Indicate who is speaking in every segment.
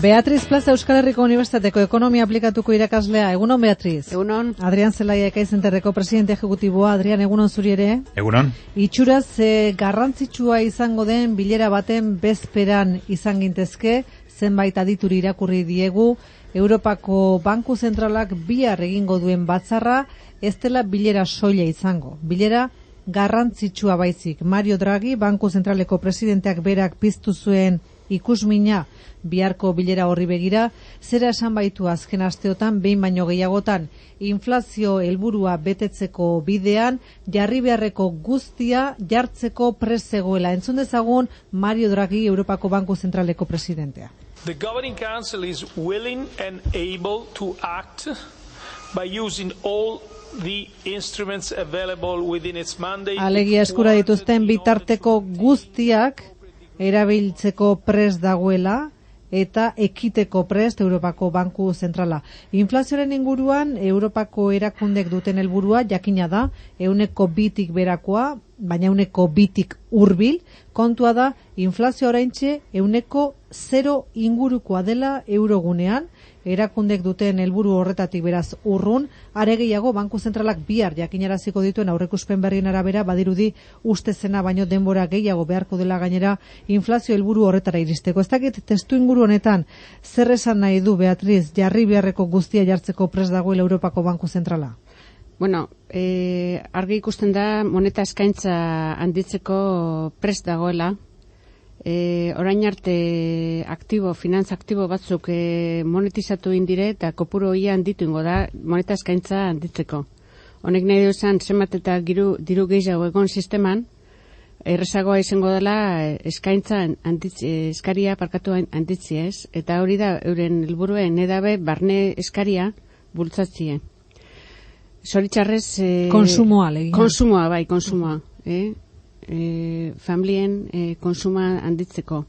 Speaker 1: Beatriz Plaza Euskal Herriko Unibertsitateko ekonomia aplikatuko irakaslea. Egunon, Beatriz.
Speaker 2: Egunon.
Speaker 1: Adrian Zelaia Ekaizenterreko presidente ejecutiboa. Adrian, egunon zuri ere.
Speaker 3: Egunon.
Speaker 1: Itxuraz garrantzitsua izango den bilera baten bezperan izan gintezke, zenbait adituri irakurri diegu, Europako Banku Zentralak bihar egingo duen batzarra ez dela bilera soila izango. Bilera garrantzitsua baizik. Mario Draghi, Banku Zentraleko presidenteak berak piztu zuen ikusmina biharko bilera horri begira, zera esan baitu azken asteotan, behin baino gehiagotan, inflazio helburua betetzeko bidean, jarri beharreko guztia jartzeko prest zegoela. Entzun dezagun Mario Draghi, Europako Banku Zentraleko presidentea.
Speaker 4: The Governing Council is willing and able to act by using all the instruments available within its mandate.
Speaker 1: Alegia eskura dituzten bitarteko guztiak erabiltzeko prest dagoela eta ekiteko prest Europako Banku Zentrala. Inflazioaren inguruan Europako erakundek duten helburua jakina da 2% berakoa, baina 2% hurbil. Kontua da inflazio oraintxe 0% ingurukoa dela eurogunean. Erakundek duten helburu horretatik beraz urrun, are gehiago Banku Zentralak bihar jakinaraziko dituen aurreikuspen berrien arabera badirudi ustezena baino denbora gehiago beharko dela gainera inflazio helburu horretara iristeko. Ez dakit testu inguru honetan zer esan nahi du, Beatriz, jarri beharreko guztia jartzeko prest dagoela Europako Banku Zentrala?
Speaker 2: Bueno, argi ikusten da moneta eskaintza handitzeko prest dagoela. Orain arte finantza aktibo batzuk monetizatu indire eta kopuru hori handitu ingo da moneta eskaintza handitzeko. Honek nahi duzan zenbat eta diru gehiago egon sisteman, errezagoa izango dela eskaria parkatu handitzi ez, eta hori da euren helburuen edabe barne eskaria bultzatzien. Zoritxarrez...
Speaker 1: Konsumoa, legin.
Speaker 2: Konsumoa. Familien konsuma handitzeko.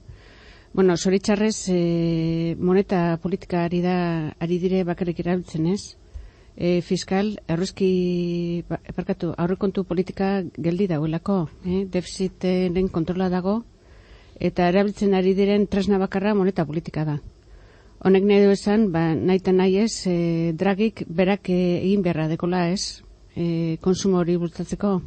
Speaker 2: Bueno, zoritxarrez moneta politika ari dire bakarrik erabiltzen ez. Fiskal, aurrekontu politika geldi dagoelako. Defiziten kontrola dago eta erabiltzen ari diren tresna bakarra moneta politika da. Honek nahi du esan, nahi eta nahi ez, Dragik berak egin beharra dekola ez, konsumo hori bultzatzeko.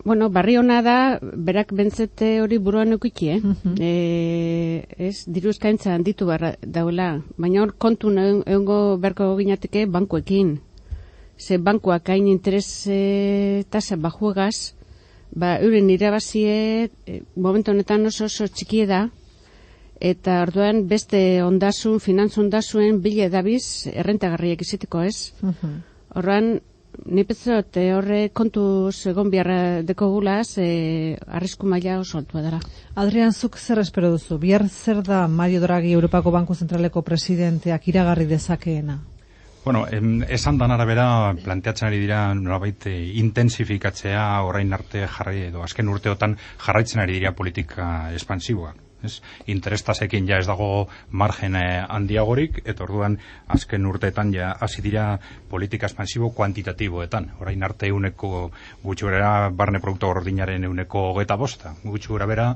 Speaker 2: Bueno, barri hona da, berak bentzete hori buruan eukiki, diru eskaintza handitu barra dauela, baina hor kontu egongo beharko ginateke bankuekin. Ze bankuak hain interes tasa bajuegaz, euren irabazie momentu honetan oso txikie da, eta orduan beste ondasun, finantz ondasuen bile dabiz errentagarriak izateko ez. Orduan, ni petzot horre kontu egon beharra dekogulaz, arrisku maila oso altua dara.
Speaker 1: Adrian, zuk zer espero duzu? Bihar zer da Mario Draghi, Europako Banku Zentraleko presidenteak iragarri dezakeena?
Speaker 3: Bueno, esan dan arabera planteatzen ari dira nolabait intensifikatzea orain arte edo azken urteotan jarraitzen ari dira politika espansiboak. Interestasekin ja ez dago margen handiagorik, eta orduan azken urteetan ja hasi dira politika espansibo kuantitatiboetan. Orain arte gutxi gorabehera barne produktu gordinaren 25%. Gutxi gorabehera,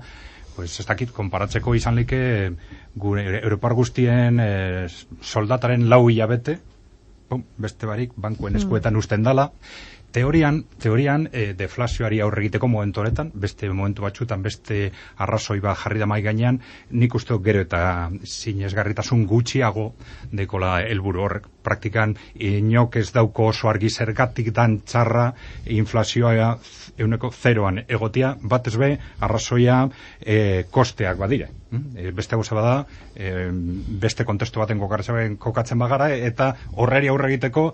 Speaker 3: pues ez dakit, konparatzeko izan leke Europar guztien soldataren 4 hilabete, beste barik bankuen eskuetan usten dala. Teorian, deflazioari aurre egiteko momentu honetan, beste momentu batzutan, beste arrazoi bat jarri da mai gainean, nik uste gero eta sinesgarritasun gutxiago dekola helburu horrek. Praktikan, inok ez dauko oso argi zergatik dan txarra inflazioa 0 egotia, batez be, arrazoia kosteak badire. Beste gauza bada, beste kontestu baten kokatzen bagara, eta horreri aurre egiteko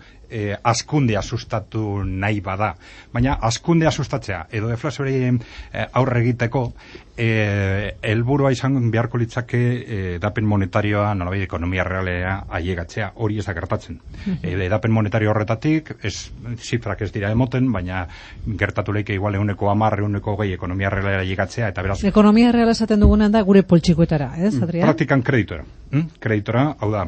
Speaker 3: hazkundea sustatu nahi bada. Baina hazkundea sustatzea edo deflazioari aurre egiteko helburua izan beharko litzake edapen monetarioa nolabait ekonomia realea ailegatzea, hori ez da gertatzen. Edapen monetario horretatik zifrak ez dira emoten, baina gertatu leike igual 10%, 20% ekonomia realea ailegatzea, eta beraz
Speaker 1: ekonomia reala esaten dugunean da gure poltsikoetara, ez, Adrian?
Speaker 3: Praktikan kreditora, hau da,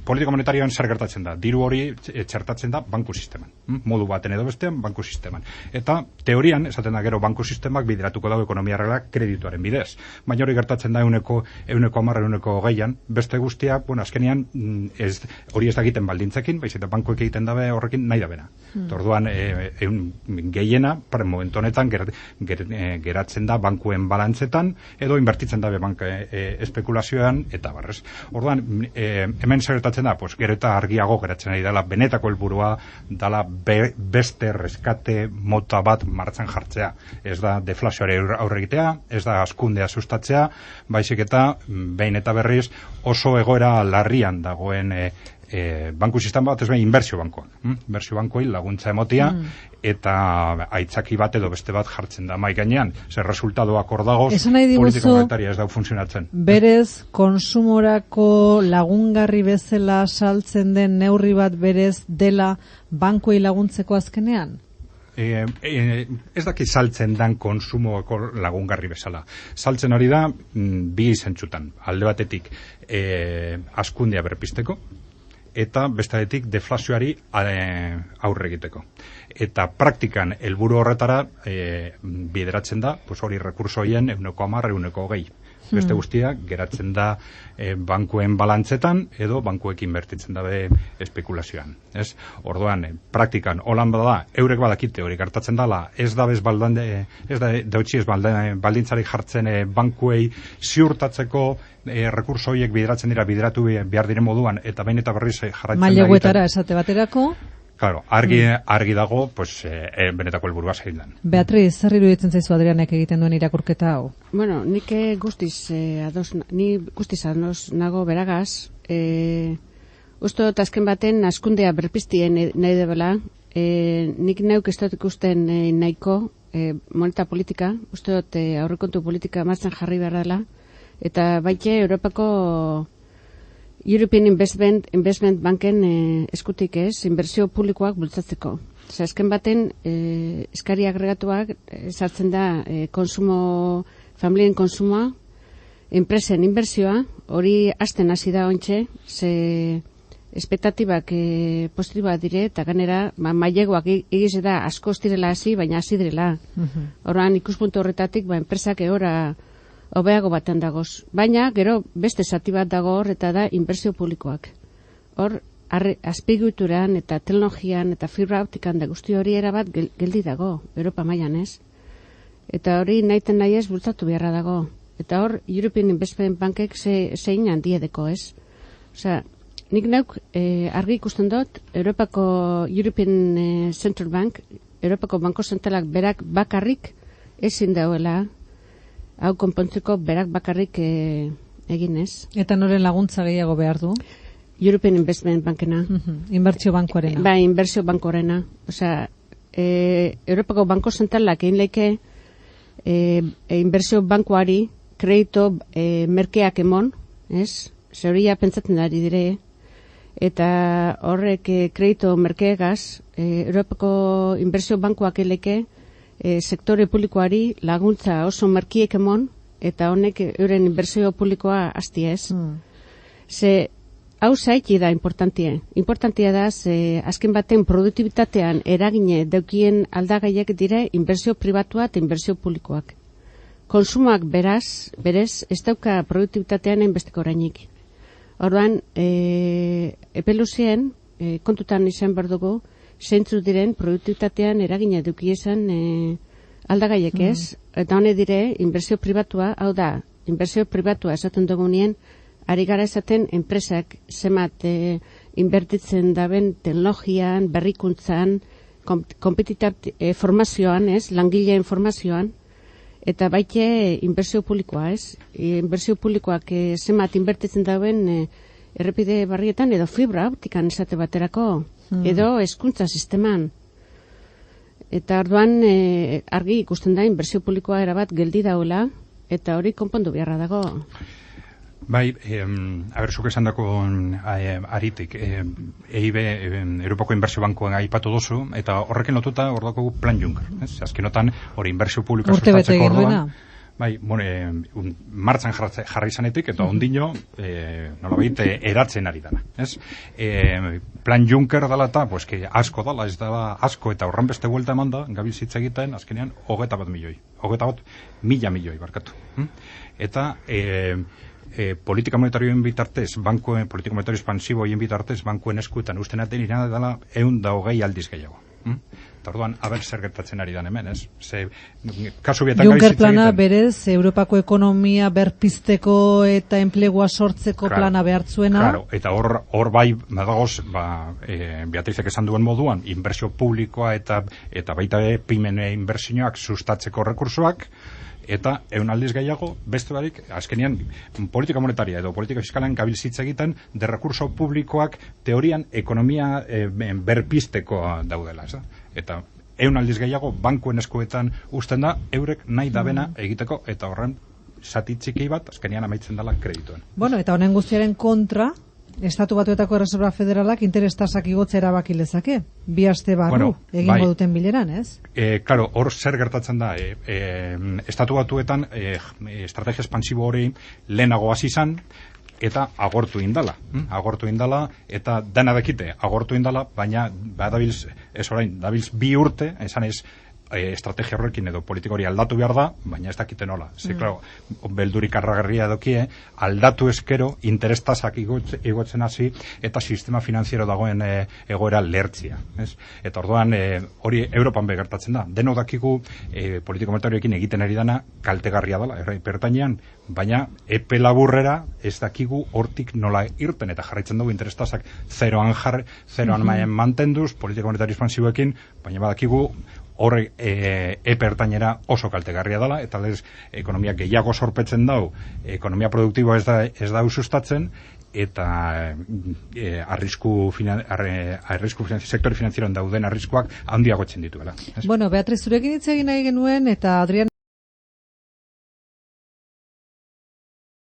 Speaker 3: politika monetarioan zer gertatzen da, diru hori txertatzen da banku sisteman, modu baten edo bestean banku sisteman, eta teorian esaten da gero banku sistemak bideratuko dago ekonomia reala da kredituaren bidez. Baina hori gertatzen da 110, 120, beste guztia, bueno, azkenean hori ez da egiten baldintzekin, baizik eta bankuek egiten dabe horrekin nahi da bera. Orduan, gehiena, momentu honetan, geratzen da bankuen balantzetan, edo inbertitzen dabe espekulazioan, eta barrez. Orduan, hemen zer gertatzen da, pues, gero eta argiago geratzen ari dela, benetako helburua dala beste reskate mota bat martxan jartzea. Ez da deflazioari aurre egitea, ez da hazkundea sustatzea, baizik eta behin eta berriz oso egoera larrian dagoen banku sistema bat, ez behin inbertsio bankoak. Inbertsio bankoi laguntza emotia, eta aitzaki bat edo beste bat jartzen da mai gainean. Zer resultadoak hor dagoz, politika monetaria ez da funtzionatzen.
Speaker 1: Berez, konsumorako lagungarri bezala saltzen den neurri bat berez dela bankuei laguntzeko azkenean?
Speaker 3: Ez daki saltzen dan konsumoko lagungarri bezala. Saltzen hori da bi zentzutan. Alde batetik hazkundea berpisteko, eta bestadetik deflazioari aurre egiteko. Eta praktikan helburu horretara bideratzen da, pues hori rekurso horien 110, 120. Beste guztia geratzen da bankuen balantzetan edo bankuek inbertitzen dabe espekulazioan. Ez? Orduan, praktikan holan bada, eurek badakite hori gertatzen dala, ez da baldintzarik jartzen bankuei ziurtatzeko rekurso horiek bideratu behar diren moduan, eta behin eta berriz jarraitzen da.
Speaker 1: Maileguetara esate baterako.
Speaker 3: Claro, argi dago, pues, benetako helburua zein dan.
Speaker 1: Beatriz, zer iruditzen zaizu Adrianek egiten duen irakurketa hau?
Speaker 2: Bueno, nik guztiz ados nago beragaz. Uste dut azken baten askundea berpiztien nahi debela. Nik neuk ez dut ikusten nahiko moneta politika. Uste dut aurrekontu politika martxan jarri behar dela. Eta baite Europako European Investment Banken eskutik inbertsio publikoak bultzatzeko. Azken baten, eskari agregatuak sartzen da familien konsumoa, enpresen inbertsioa, hori hasten hasi da ontxe, ze espektatibak positiboak dire, eta ganera, mailegoak egiz da asko direla hasi, baina hasi direla. Horran ikuspuntu horretatik, enpresak egora hobeago batean dagoz. Baina, gero, beste zati bat dago hor, eta da inbertsio publikoak. Hor, azpiegituraan eta teknologian eta fibra optikan da guzti hori erabat geldi dago, Europa mailan ez. Eta hori nahiten nahi ez bultzatu beharra dago. Eta hor, European Investment Bankek zein handiedeko ez. Osea, nik neuk argi ikusten dut, European Central Bank, Europako Banko Zentralak berak bakarrik ezin dauela, hau konpontzeko berak bakarrik egin ez.
Speaker 1: Eta noren laguntza gehiago behar du?
Speaker 2: European Investment Bankena.
Speaker 1: Inbertsio bankoarena.
Speaker 2: Bai, inbertsio bankoarena. Osea, Europako Banko Zentralak egin leike inbertsio bankoari kredito merkeak emon, ez? Zeuria pentsatzen ari dire. Eta horrek kredito merkeegaz, Europako inbertsio bankoak egin leike sektore publikoari laguntza oso merkiek emon, eta honek euren inbertsio publikoa hasti ez. Ze hau zaiti da importantia. Importantia da, azken baten produktibitatean eragine daukien aldagaiek dire inbertsio pribatua eta inbertsio publikoak. Konsumoak berez ez dauka produktibitatean enbesteko orainik. Orduan, epeluzien, kontutan izan behar dugu, zeintzu diren produktibitatean eragina edukiezan aldagaiek ez, eta hone dire inbertsio pribatua, hau da, inbertsio pribatua esaten dugunien, ari gara esaten enpresak zemat inbertitzen daben teknologian, berrikuntzan, formazioan ez, langile informazioan, eta baite inbertsio publikoa ez, inbertsio publikoak zemat inbertitzen daben errepide barrietan edo fibra optikan esate baterako, edo hezkuntza sisteman. Eta orduan argi ikusten da inbertsio publikoa erabat geldi daula, eta hori konpondu beharra dago.
Speaker 3: Bai, zuk esan dako aritik, EIB, Europako Inbertsio Bankoan aipatu duzu, eta horrekin lotuta hor dako plan Juncker. Azkenotan, hori inbertsio publikoa sustatzeko orduan. Bai, martxan jarri zanetik, eta ondino, nolabait, eratzen ari dana. Ez? Plan Juncker dela eta, pues, asko dala, ez dela asko, eta horren beste buelta eman da, gabiltzitza egiten, azkenean, 21 milioi, barkatu. Eta, politika monetarioen bitartez, politika monetario espansiboen bitartez, bankuen eskuetan usten aten irana dela 120 aldiz gehiago. Eta orduan, haber zer gertatzen ari dan hemen, ez? Kasu bietan
Speaker 1: Juncker plana berez, Europako ekonomia berpizteko eta enplegua sortzeko plana behartzuena.
Speaker 3: Claro, eta hor bai, badagoz, Beatrizek esan duen moduan, inbertsio publikoa eta baita pymen inbertsioak sustatzeko rekursoak, eta eun aldiz gehiago, beste barik, azkenean, politika monetaria edo politika fiskalean gabiltzitza egiten, de rekurso publikoak teorian ekonomia berpizteko daudela, ez da? Eta eun aldiz gehiago, bankuen eskuetan usten da, eurek nahi dabena egiteko, eta horren zati txiki bat, azkenean amaitzen dela kredituen.
Speaker 1: Bueno, eta honen guztiaren kontra, Estatu Batuetako Erreserba Federalak interestasak igotzea erabaki lezake. 2 aste barru egingo duten bileran, ez?
Speaker 3: Claro, hor zer gertatzen da, Estatu Batuetan estrategia expansibo hori lehenago hasi izan eta agortu indala. Eta dena dakite, agortu indala, baina badabilz, ez orain, dabilz 2 urte, esan ez, estrategia horrekin edo politika hori aldatu behar da, baina ez dakite nola. Claro, beldurik arragarria dokie, aldatu eskero, interestasak igotzen hasi, eta sistema finanziero dagoen egoera lertzia. Eta orduan, hori Europan begertatzen da. Deno dakigu, politika monetarioekin egiten ari dana, kaltegarria dela, pertainean, baina epe laburrera ez dakigu hortik nola irten, eta jarraitzen dugu interestasak zeroan mantenduz, politika monetario expansiboekin, baina badakigu horre epertainera oso kaltegarria dela, eta lez, ekonomia gehiago sorpetzen dau, ekonomia produktiboa ez da sustatzen, eta sektore finanzieroan dauden arriskuak handiagotzen dituela.
Speaker 1: Bueno, Beatriz, zurekin hitz egin nahi genuen, eta Adrian